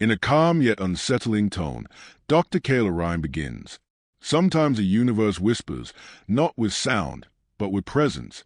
In a calm yet unsettling tone, Dr. Kayla Ryan begins. Sometimes the universe whispers, not with sound, but with presence.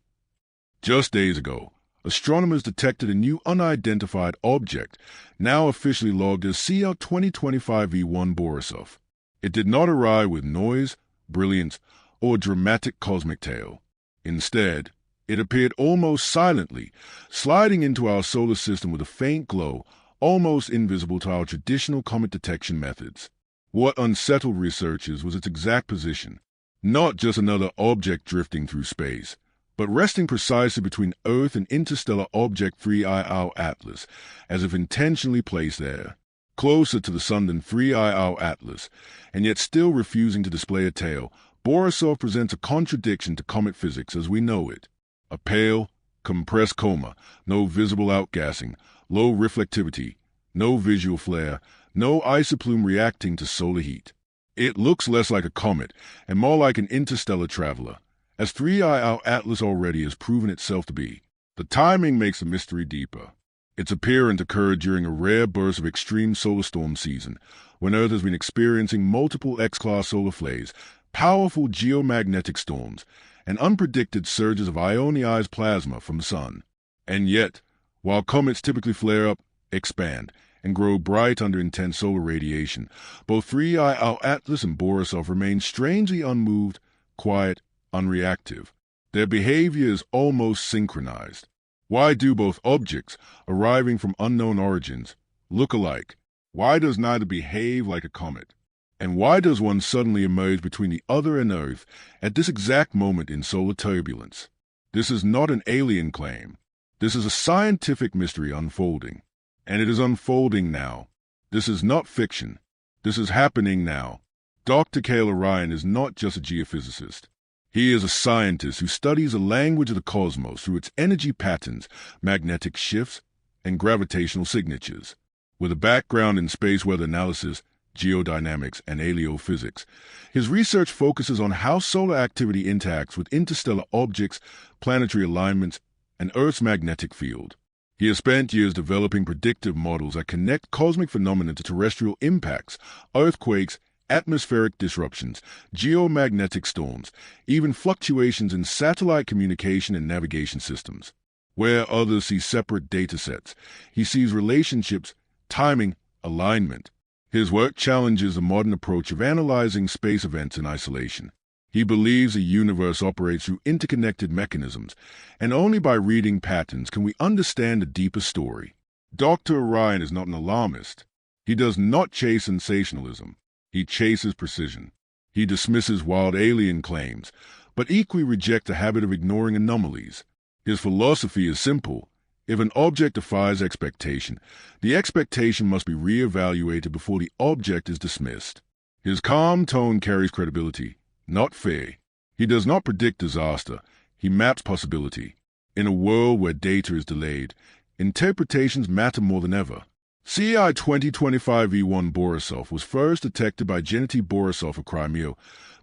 Just days ago, astronomers detected a new unidentified object, now officially logged as CL 2025V1 Borisov. It did not arrive with noise, brilliance, or dramatic cosmic tale. Instead, it appeared almost silently, sliding into our solar system with a faint glow, almost invisible to our traditional comet detection methods. What unsettled researchers was its exact position. Not just another object drifting through space, but resting precisely between Earth and interstellar object 3I Atlas, as if intentionally placed there. Closer to the Sun than 3I Atlas, and yet still refusing to display a tail, Borisov presents a contradiction to comet physics as we know it. A pale, compressed coma, no visible outgassing, low reflectivity, no visual flare, no isoplume reacting to solar heat. It looks less like a comet and more like an interstellar traveler, as 3I Atlas already has proven itself to be. The timing makes the mystery deeper. Its appearance occurred during a rare burst of extreme solar storm season, when Earth has been experiencing multiple X-class solar flares, powerful geomagnetic storms, and unpredicted surges of ionized plasma from the Sun. And yet, while comets typically flare up, expand, and grow bright under intense solar radiation, both 3I Atlas and Borisov remain strangely unmoved, quiet, unreactive. Their behavior is almost synchronized. Why do both objects, arriving from unknown origins, look alike? Why does neither behave like a comet? And why does one suddenly emerge between the other and Earth at this exact moment in solar turbulence? This is not an alien claim. This is a scientific mystery unfolding. And it is unfolding now. This is not fiction. This is happening now. Dr. Kayla Ryan is not just a geophysicist. He is a scientist who studies the language of the cosmos through its energy patterns, magnetic shifts, and gravitational signatures. With a background in space weather analysis, geodynamics, and heliophysics, his research focuses on how solar activity interacts with interstellar objects, planetary alignments, and Earth's magnetic field. He has spent years developing predictive models that connect cosmic phenomena to terrestrial impacts, earthquakes, atmospheric disruptions, geomagnetic storms, even fluctuations in satellite communication and navigation systems. Where others see separate data sets, he sees relationships, timing, alignment. His work challenges the modern approach of analyzing space events in isolation. He believes the universe operates through interconnected mechanisms, and only by reading patterns can we understand the deeper story. Dr. Ryan is not an alarmist. He does not chase sensationalism. He chases precision. He dismisses wild alien claims, but equally rejects the habit of ignoring anomalies. His philosophy is simple. If an object defies expectation, the expectation must be re-evaluated before the object is dismissed. His calm tone carries credibility, not fear. He does not predict disaster. He maps possibility. In a world where data is delayed, interpretations matter more than ever. CI 2025V1 Borisov was first detected by Gennady Borisov of Crimea,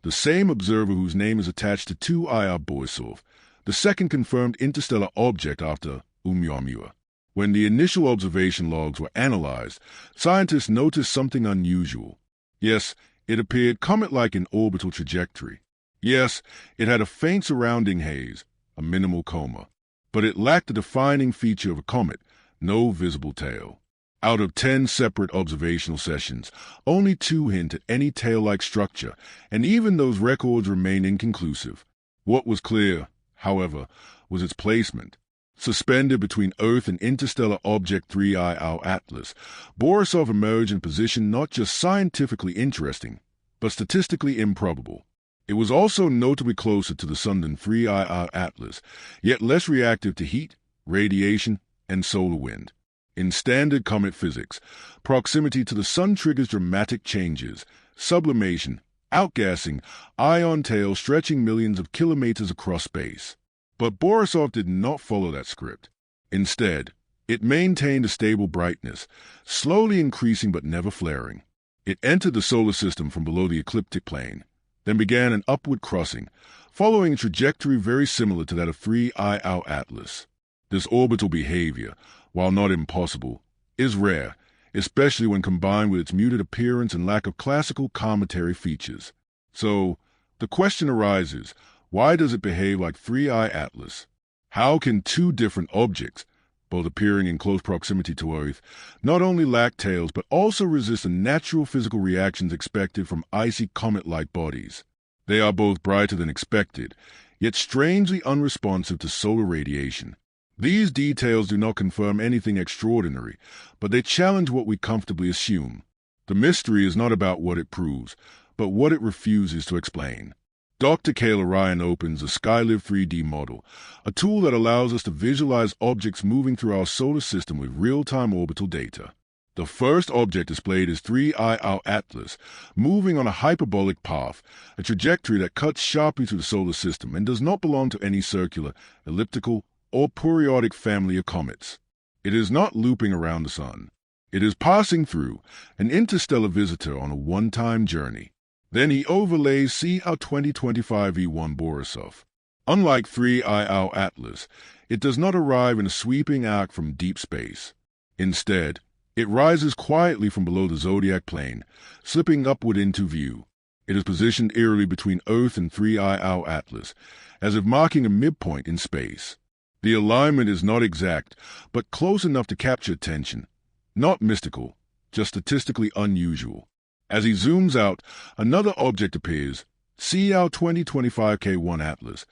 the same observer whose name is attached to 2I Borisov, the second confirmed interstellar object after Oumuamua. When the initial observation logs were analyzed, scientists noticed something unusual. Yes, it appeared comet-like in orbital trajectory. Yes, it had a faint surrounding haze, a minimal coma. But it lacked the defining feature of a comet, no visible tail. Out of 10 separate observational sessions, only 2 hint at any tail-like structure, and even those records remain inconclusive. What was clear, however, was its placement. Suspended between Earth and interstellar object 3I Atlas, Borisov emerged in a position not just scientifically interesting, but statistically improbable. It was also notably closer to the Sun than 3I Atlas, yet less reactive to heat, radiation, and solar wind. In standard comet physics, proximity to the Sun triggers dramatic changes, sublimation, outgassing, ion tails stretching millions of kilometers across space. But Borisov did not follow that script. Instead, it maintained a stable brightness, slowly increasing but never flaring. It entered the solar system from below the ecliptic plane, then began an upward crossing, following a trajectory very similar to that of 3I Atlas. This orbital behavior, while not impossible, is rare, especially when combined with its muted appearance and lack of classical cometary features. So, the question arises, why does it behave like Three-Eye Atlas? How can two different objects, both appearing in close proximity to Earth, not only lack tails but also resist the natural physical reactions expected from icy comet-like bodies? They are both brighter than expected, yet strangely unresponsive to solar radiation. These details do not confirm anything extraordinary, but they challenge what we comfortably assume. The mystery is not about what it proves, but what it refuses to explain. Dr. Kayla Ryan opens the SkyLive 3D model, a tool that allows us to visualize objects moving through our solar system with real-time orbital data. The first object displayed is Three-Eye Atlas, moving on a hyperbolic path, a trajectory that cuts sharply through the solar system and does not belong to any circular, elliptical, or periodic family of comets. It is not looping around the sun. It is passing through, an interstellar visitor on a one-time journey. Then he overlays CR 2025 E1 Borisov. Unlike Three-Eye Atlas, it does not arrive in a sweeping arc from deep space. Instead, it rises quietly from below the zodiac plane, slipping upward into view. It is positioned eerily between Earth and Three-Eye Atlas, as if marking a midpoint in space. The alignment is not exact, but close enough to capture attention. Not mystical, just statistically unusual. As he zooms out, another object appears, CR 2025 K1 Atlas,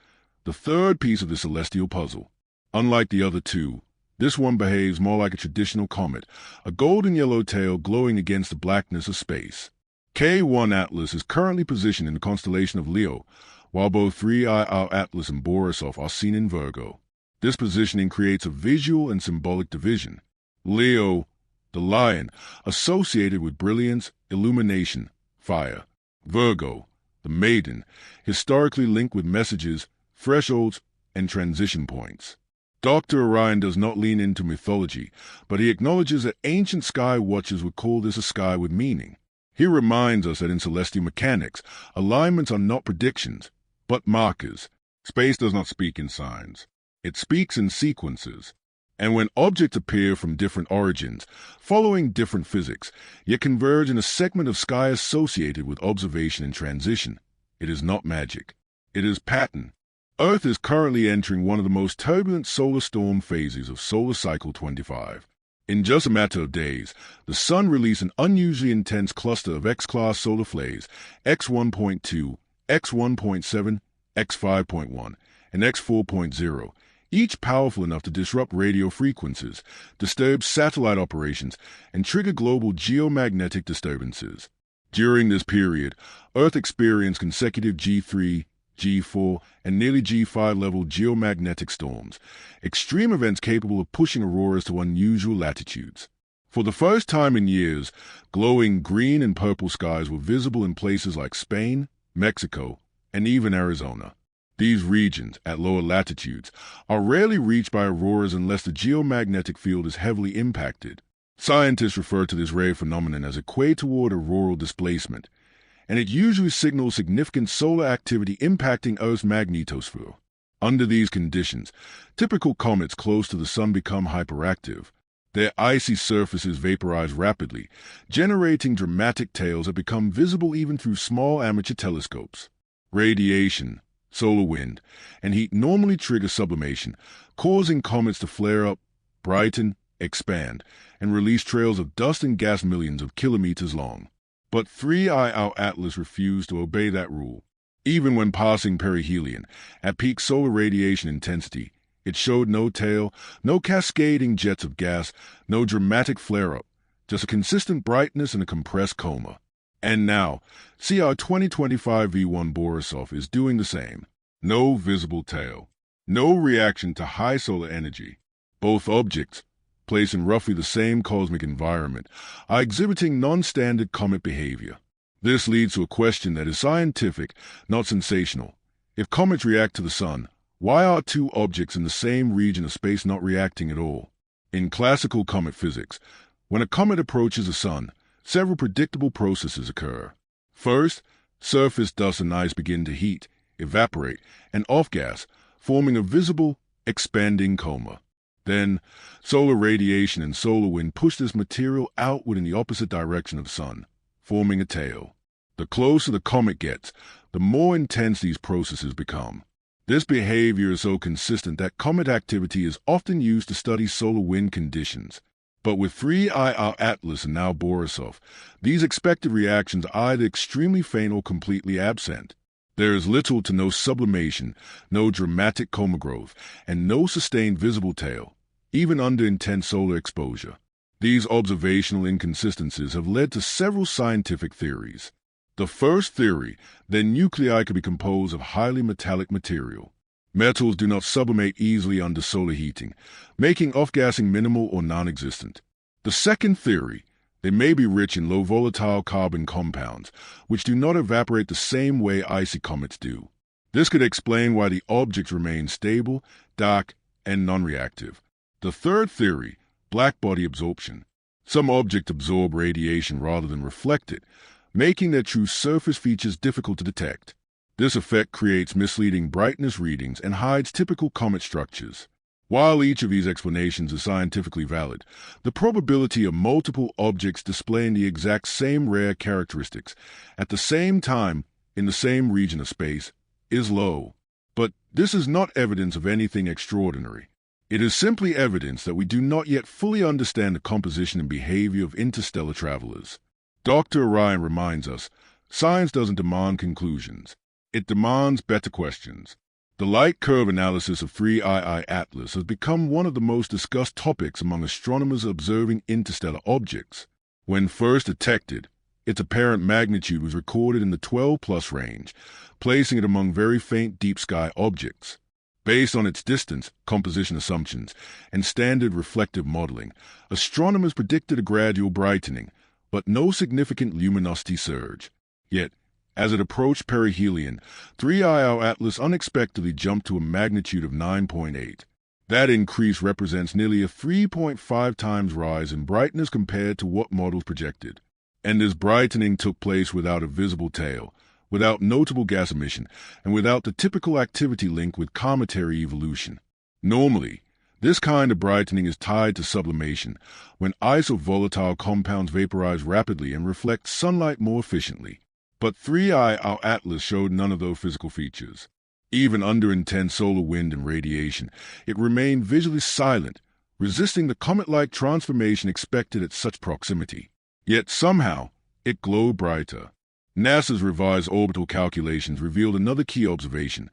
the third piece of the celestial puzzle. Unlike the other two, this one behaves more like a traditional comet, a golden yellow tail glowing against the blackness of space. K1 Atlas is currently positioned in the constellation of Leo, while both Three-Eye Atlas and Borisov are seen in Virgo. This positioning creates a visual and symbolic division. Leo, the lion, associated with brilliance, illumination, fire. Virgo, the maiden, historically linked with messages, thresholds, and transition points. Dr. Orion does not lean into mythology, but he acknowledges that ancient sky watchers would call this a sky with meaning. He reminds us that in celestial mechanics, alignments are not predictions, but markers. Space does not speak in signs. It speaks in sequences. And when objects appear from different origins, following different physics, yet converge in a segment of sky associated with observation and transition, it is not magic. It is pattern. Earth is currently entering one of the most turbulent solar storm phases of solar cycle 25. In just a matter of days, the Sun released an unusually intense cluster of X-class solar flares, X1.2, X1.7, X5.1, and X4.0, each powerful enough to disrupt radio frequencies, disturb satellite operations, and trigger global geomagnetic disturbances. During this period, Earth experienced consecutive G3, G4, and nearly G5 level geomagnetic storms, extreme events capable of pushing auroras to unusual latitudes. For the first time in years, glowing green and purple skies were visible in places like Spain, Mexico, and even Arizona. These regions, at lower latitudes, are rarely reached by auroras unless the geomagnetic field is heavily impacted. Scientists refer to this rare phenomenon as equatorial auroral displacement, and it usually signals significant solar activity impacting Earth's magnetosphere. Under these conditions, typical comets close to the Sun become hyperactive. Their icy surfaces vaporize rapidly, generating dramatic tails that become visible even through small amateur telescopes. Radiation, solar wind, and heat normally trigger sublimation, causing comets to flare up, brighten, expand, and release trails of dust and gas millions of kilometers long. But Three-Eye Atlas refused to obey that rule. Even when passing perihelion, at peak solar radiation intensity, it showed no tail, no cascading jets of gas, no dramatic flare-up, just a consistent brightness and a compressed coma. And now, CR 2025 V1 Borisov is doing the same. No visible tail. No reaction to high solar energy. Both objects, placed in roughly the same cosmic environment, are exhibiting non-standard comet behavior. This leads to a question that is scientific, not sensational. If comets react to the Sun, why are two objects in the same region of space not reacting at all? In classical comet physics, when a comet approaches the Sun, several predictable processes occur. First, surface dust and ice begin to heat, evaporate, and off-gas, forming a visible, expanding coma. Then, solar radiation and solar wind push this material outward in the opposite direction of the sun, forming a tail. The closer the comet gets, the more intense these processes become. This behavior is so consistent that comet activity is often used to study solar wind conditions. But with 3I Atlas and now Borisov, these expected reactions are either extremely faint or completely absent. There is little to no sublimation, no dramatic coma growth, and no sustained visible tail, even under intense solar exposure. These observational inconsistencies have led to several scientific theories. The first theory, that nuclei could be composed of highly metallic material. Metals do not sublimate easily under solar heating, making off-gassing minimal or non-existent. The second theory, they may be rich in low volatile carbon compounds, which do not evaporate the same way icy comets do. This could explain why the objects remain stable, dark, and non-reactive. The third theory, black body absorption. Some objects absorb radiation rather than reflect it, making their true surface features difficult to detect. This effect creates misleading brightness readings and hides typical comet structures. While each of these explanations is scientifically valid, the probability of multiple objects displaying the exact same rare characteristics at the same time in the same region of space is low. But this is not evidence of anything extraordinary. It is simply evidence that we do not yet fully understand the composition and behavior of interstellar travelers. Dr. Orion reminds us, science doesn't demand conclusions. It demands better questions. The light curve analysis of 3I Atlas has become one of the most discussed topics among astronomers observing interstellar objects. When first detected, its apparent magnitude was recorded in the 12+ range, placing it among very faint deep sky objects. Based on its distance, composition assumptions, and standard reflective modeling, astronomers predicted a gradual brightening, but no significant luminosity surge. Yet, as it approached perihelion, 3I Atlas unexpectedly jumped to a magnitude of 9.8. That increase represents nearly a 3.5 times rise in brightness compared to what models projected. And this brightening took place without a visible tail, without notable gas emission, and without the typical activity link with cometary evolution. Normally, this kind of brightening is tied to sublimation, when isovolatile compounds vaporize rapidly and reflect sunlight more efficiently. But 3I Atlas showed none of those physical features. Even under intense solar wind and radiation, it remained visually silent, resisting the comet-like transformation expected at such proximity. Yet somehow, it glowed brighter. NASA's revised orbital calculations revealed another key observation.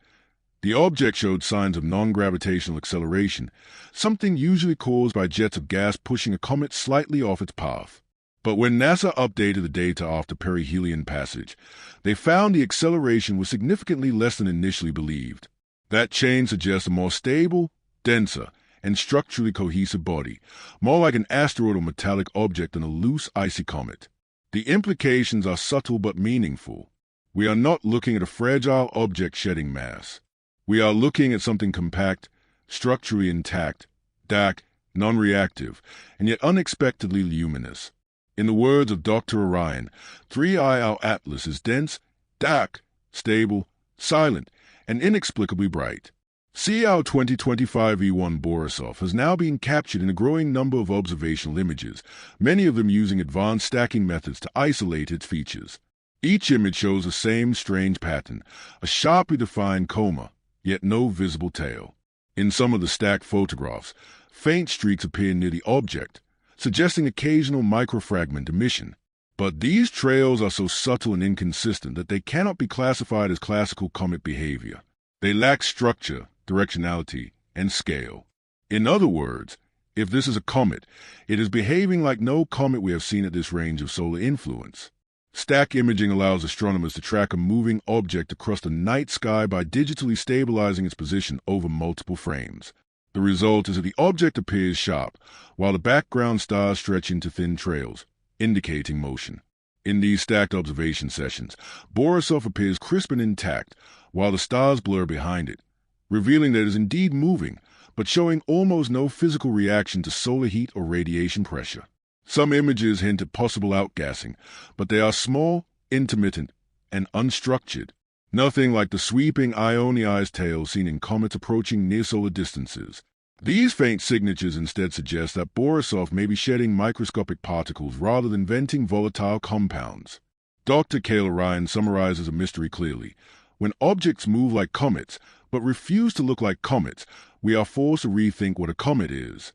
The object showed signs of non-gravitational acceleration, something usually caused by jets of gas pushing a comet slightly off its path. But when NASA updated the data after perihelion passage, they found the acceleration was significantly less than initially believed. That change suggests a more stable, denser, and structurally cohesive body, more like an asteroid or metallic object than a loose, icy comet. The implications are subtle but meaningful. We are not looking at a fragile object shedding mass. We are looking at something compact, structurally intact, dark, non-reactive, and yet unexpectedly luminous. In the words of Dr. Orion, 3I Atlas is dense, dark, stable, silent, and inexplicably bright. CR 2025 E1 Borisov has now been captured in a growing number of observational images, many of them using advanced stacking methods to isolate its features. Each image shows the same strange pattern, a sharply defined coma, yet no visible tail. In some of the stacked photographs, faint streaks appear near the object, suggesting occasional microfragment emission. But these trails are so subtle and inconsistent that they cannot be classified as classical comet behavior. They lack structure, directionality, and scale. In other words, if this is a comet, it is behaving like no comet we have seen at this range of solar influence. Stack imaging allows astronomers to track a moving object across the night sky by digitally stabilizing its position over multiple frames. The result is that the object appears sharp, while the background stars stretch into thin trails, indicating motion. In these stacked observation sessions, Borisov appears crisp and intact, while the stars blur behind it, revealing that it is indeed moving, but showing almost no physical reaction to solar heat or radiation pressure. Some images hint at possible outgassing, but they are small, intermittent, and unstructured. Nothing like the sweeping ionized tail seen in comets approaching near-solar distances. These faint signatures instead suggest that Borisov may be shedding microscopic particles rather than venting volatile compounds. Dr. Kayla Ryan summarizes a mystery clearly. When objects move like comets, but refuse to look like comets, we are forced to rethink what a comet is.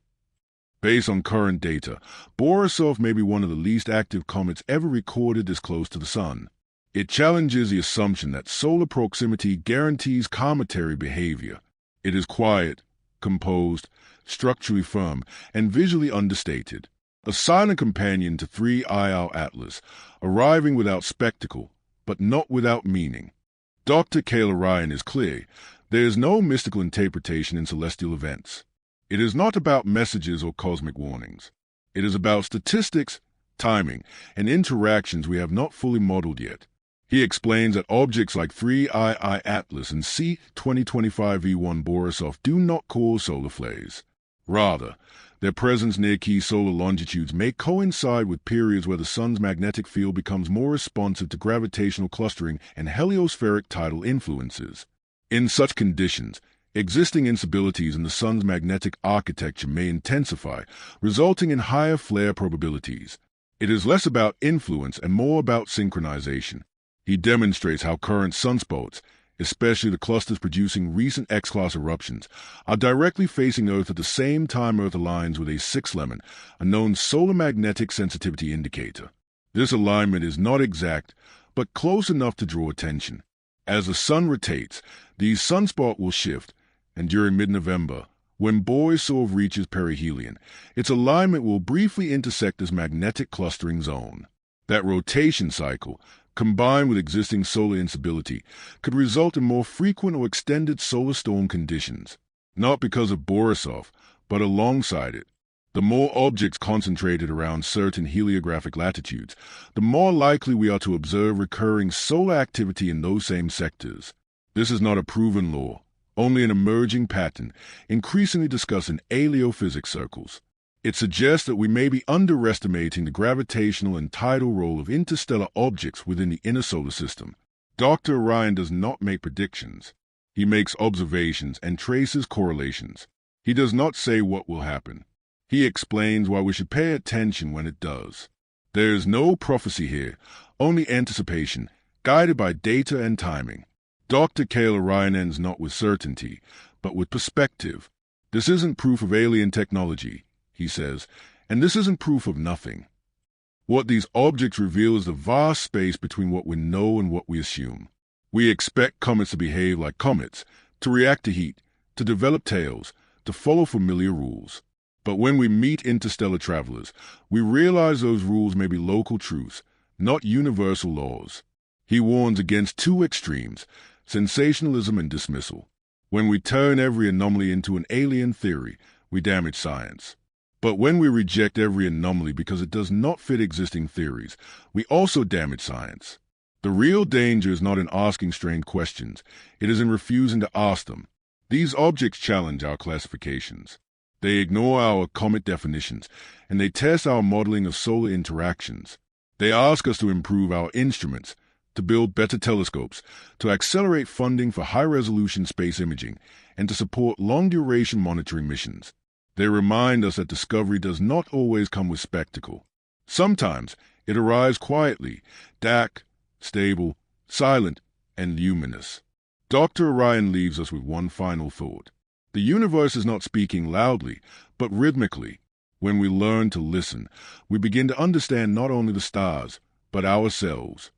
Based on current data, Borisov may be one of the least active comets ever recorded this close to the Sun. It challenges the assumption that solar proximity guarantees cometary behavior. It is quiet, composed, structurally firm, and visually understated. A silent companion to 3IR Atlas, arriving without spectacle, but not without meaning. Dr. Kayla Ryan is clear. There is no mystical interpretation in celestial events. It is not about messages or cosmic warnings. It is about statistics, timing, and interactions we have not fully modeled yet. He explains that objects like 3II Atlas and C2025V1 Borisov do not cause solar flares. Rather, their presence near key solar longitudes may coincide with periods where the Sun's magnetic field becomes more responsive to gravitational clustering and heliospheric tidal influences. In such conditions, existing instabilities in the Sun's magnetic architecture may intensify, resulting in higher flare probabilities. It is less about influence and more about synchronization. He demonstrates how current sunspots, especially the clusters producing recent X-class eruptions, are directly facing Earth at the same time Earth aligns with a 6-lemon, a known solar magnetic sensitivity indicator. This alignment is not exact, but close enough to draw attention. As the Sun rotates, these sunspots will shift, and during mid-November, when Borisov reaches perihelion, its alignment will briefly intersect this magnetic clustering zone. That rotation cycle, combined with existing solar instability, could result in more frequent or extended solar storm conditions, not because of Borisov, but alongside it. The more objects concentrated around certain heliographic latitudes, the more likely we are to observe recurring solar activity in those same sectors. This is not a proven law, only an emerging pattern, increasingly discussed in heliophysics circles. It suggests that we may be underestimating the gravitational and tidal role of interstellar objects within the inner solar system. Dr. Ryan does not make predictions. He makes observations and traces correlations. He does not say what will happen. He explains why we should pay attention when it does. There is no prophecy here, only anticipation, guided by data and timing. Dr. Kayla Ryan ends not with certainty, but with perspective. This isn't proof of alien technology, he says, and this isn't proof of nothing. What these objects reveal is the vast space between what we know and what we assume. We expect comets to behave like comets, to react to heat, to develop tails, to follow familiar rules. But when we meet interstellar travelers, we realize those rules may be local truths, not universal laws. He warns against two extremes, sensationalism and dismissal. When we turn every anomaly into an alien theory, we damage science. But when we reject every anomaly because it does not fit existing theories, we also damage science. The real danger is not in asking strange questions, it is in refusing to ask them. These objects challenge our classifications. They ignore our comet definitions, and they test our modeling of solar interactions. They ask us to improve our instruments, to build better telescopes, to accelerate funding for high-resolution space imaging, and to support long-duration monitoring missions. They remind us that discovery does not always come with spectacle. Sometimes it arrives quietly, dark, stable, silent, and luminous. Dr. Orion leaves us with one final thought. The universe is not speaking loudly, but rhythmically. When we learn to listen, we begin to understand not only the stars, but ourselves.